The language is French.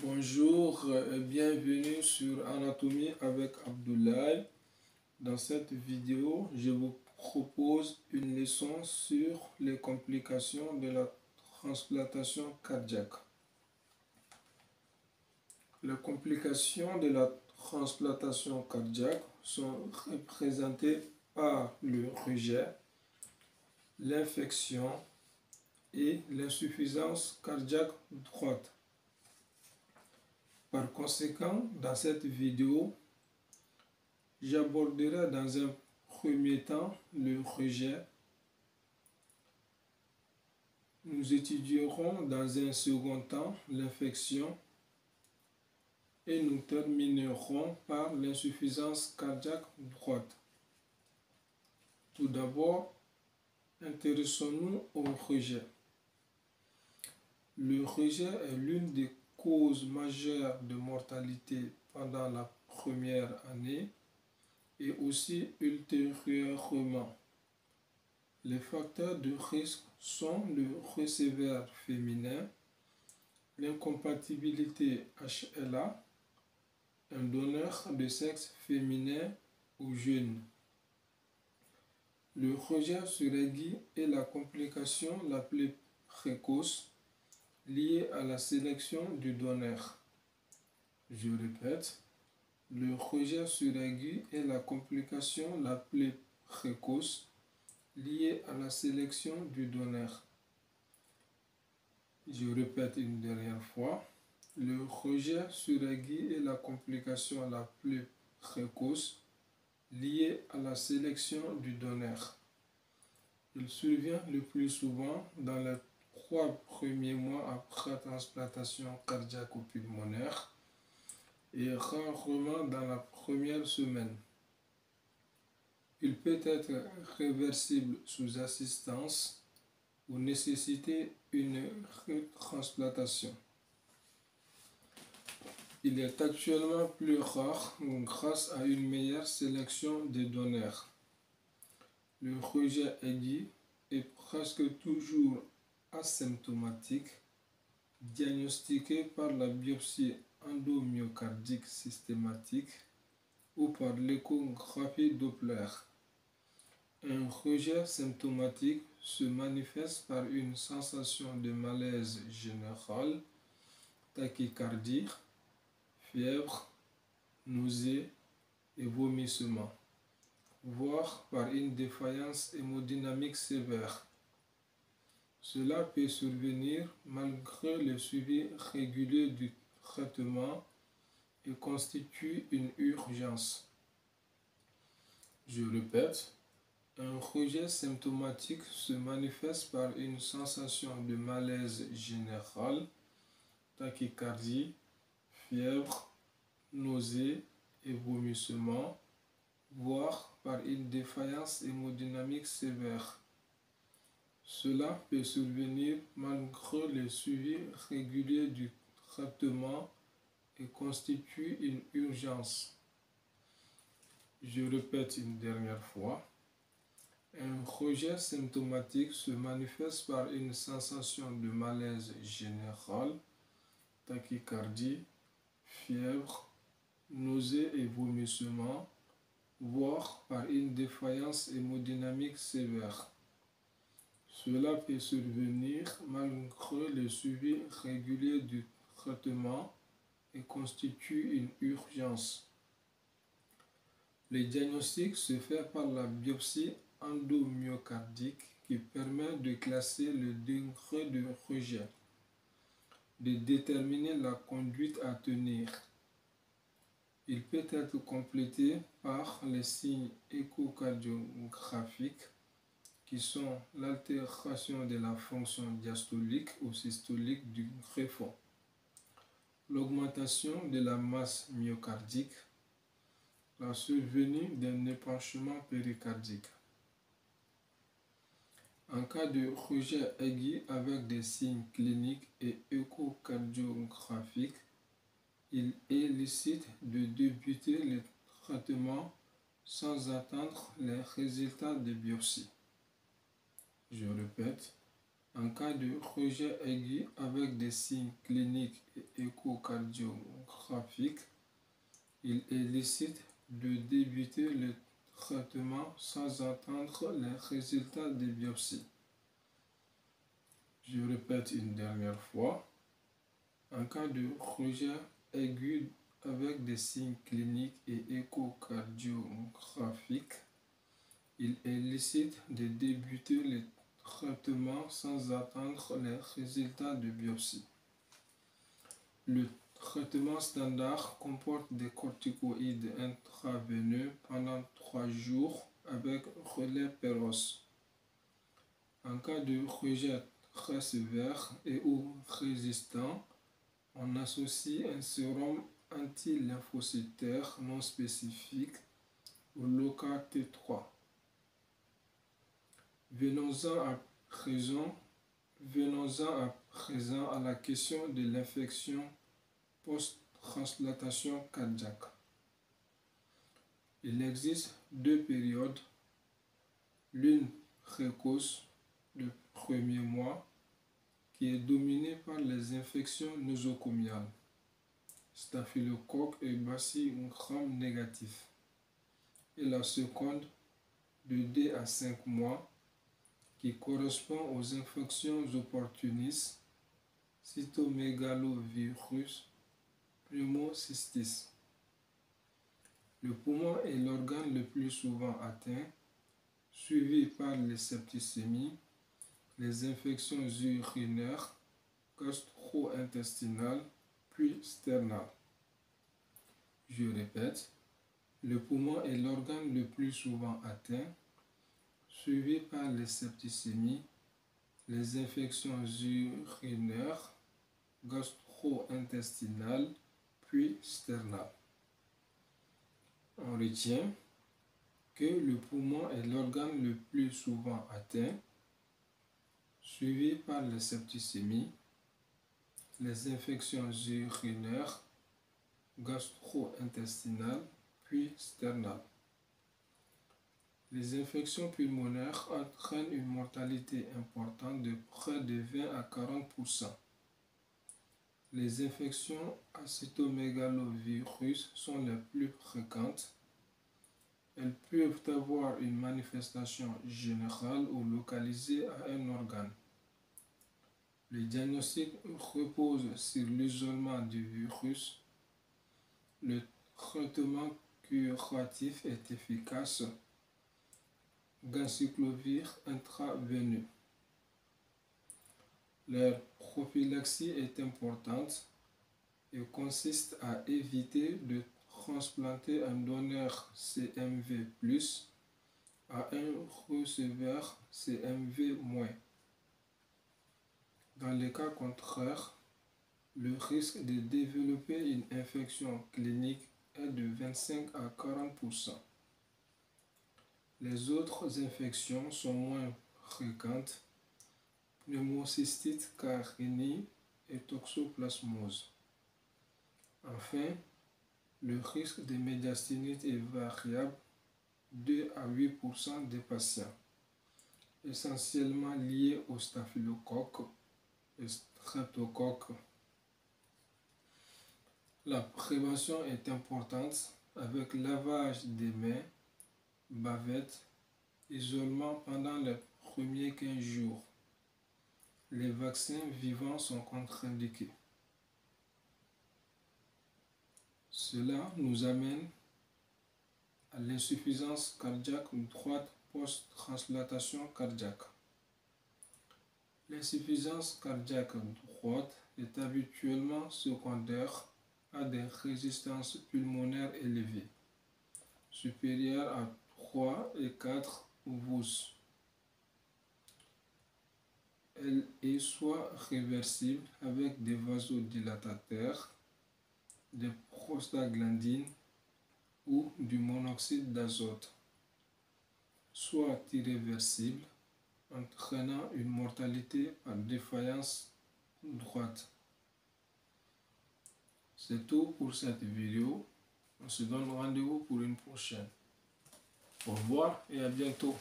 Bonjour et bienvenue sur Anatomie avec Abdoulaye. Dans cette vidéo, je vous propose une leçon sur les complications de la transplantation cardiaque. Les complications de la transplantation cardiaque sont représentées par le rejet, l'infection et l'insuffisance cardiaque droite. Par conséquent, dans cette vidéo, j'aborderai dans un premier temps le rejet. Nous étudierons dans un second temps l'infection et nous terminerons par l'insuffisance cardiaque droite. Tout d'abord, intéressons-nous au rejet. Le rejet est l'une des causes majeures de mortalité pendant la première année et aussi ultérieurement. Les facteurs de risque sont le receveur féminin, l'incompatibilité HLA, un donneur de sexe féminin ou jeune. Le rejet sur aiguë est la complication la plus précoce liée à la sélection du donneur. Je répète, le rejet sur aiguë est la complication la plus précoce liée à la sélection du donneur. Je répète une dernière fois, le rejet sur aiguë est la complication la plus précoce liée à la sélection du donneur. Il survient le plus souvent dans les 3 premiers mois après transplantation cardiaco-pulmonaire et rarement dans la première semaine. Il peut être réversible sous assistance ou nécessiter une retransplantation. Il est actuellement plus rare grâce à une meilleure sélection des donneurs. Le rejet aigu est presque toujours asymptomatique, diagnostiqué par la biopsie endomyocardique systématique ou par l'échographie Doppler. Un rejet symptomatique se manifeste par une sensation de malaise général, tachycardie, fièvre, nausée et vomissement, voire par une défaillance hémodynamique sévère. Cela peut survenir malgré le suivi régulier du traitement et constitue une urgence. Je répète, un rejet symptomatique se manifeste par une sensation de malaise général, tachycardie, fièvre, nausée et vomissement, voire par une défaillance hémodynamique sévère. Cela peut survenir malgré le suivi régulier du traitement et constitue une urgence. Je répète une dernière fois. Un rejet symptomatique se manifeste par une sensation de malaise général, tachycardie, fièvre, nausée et vomissement, voire par une défaillance hémodynamique sévère. Cela peut survenir malgré le suivi régulier du traitement et constitue une urgence. Le diagnostic se fait par la biopsie endomyocardique qui permet de classer le degré de rejet, de déterminer la conduite à tenir. Il peut être complété par les signes échocardiographiques qui sont l'altération de la fonction diastolique ou systolique du greffon, l'augmentation de la masse myocardique, la survenue d'un épanchement péricardique. En cas de rejet aigu avec des signes cliniques et échocardiographiques, il est licite de débuter le traitement sans attendre les résultats des biopsies. Je répète, en cas de rejet aigu avec des signes cliniques et échocardiographique, il est licite de débuter le traitement sans attendre les résultats des biopsies. Je répète une dernière fois. En cas de rejet aigu avec des signes cliniques et échocardiographiques, il est licite de débuter le traitement sans attendre les résultats de biopsie. Le traitement standard comporte des corticoïdes intraveineux pendant 3 jours avec relais Péros. En cas de rejet très sévère et ou résistant, on associe un sérum anti-lymphocytaire non spécifique au LOCA-T3. Venons-en à présent à la question de l'infection post-transplantation cardiaque. Il existe 2 périodes, l'une précoce, le premier mois, qui est dominée par les infections nosocomiales, staphylocoque et bacilles gram négatifs, et la seconde de 2 à 5 mois, qui correspond aux infections opportunistes, cytomégalovirus, pneumocystis. Le poumon est l'organe le plus souvent atteint, suivi par les septicémies, les infections urinaires, gastro-intestinales, puis sternales. Je répète, le poumon est l'organe le plus souvent atteint, suivi par les septicémies, les infections urinaires, gastro-intestinales, puis sternales. On retient que le poumon est l'organe le plus souvent atteint, suivi par les septicémies, les infections urinaires, gastro-intestinales, puis sternales. Les infections pulmonaires entraînent une mortalité importante de près de 20 à 40%. Les infections à cytomégalovirus sont les plus fréquentes. Elles peuvent avoir une manifestation générale ou localisée à un organe. Le diagnostic repose sur l'isolement du virus. Le traitement curatif est efficace. Ganciclovir intraveineux. Leur prophylaxie est importante et consiste à éviter de transplanter un donneur CMV+, à un receveur CMV-. Dans les cas contraires, le risque de développer une infection clinique est de 25 à 40%. Les autres infections sont moins fréquentes, pneumocystite carinii et toxoplasmose. Enfin, le risque de médiastinite est variable, 2 à 8% des patients, essentiellement lié au staphylocoque et streptocoque. La prévention est importante avec lavage des mains, bavette, isolement pendant les premiers 15 jours. Les vaccins vivants sont contre-indiqués. Cela nous amène à l'insuffisance cardiaque droite post-transplantation cardiaque. L'insuffisance cardiaque droite est habituellement secondaire à des résistances pulmonaires élevées, supérieures à 3 et 4 VOUS. Elle est soit réversible avec des vasodilatateurs, des prostaglandines ou du monoxyde d'azote, soit irréversible, entraînant une mortalité par défaillance droite. C'est tout pour cette vidéo. On se donne rendez-vous pour une prochaine. Au revoir et à bientôt.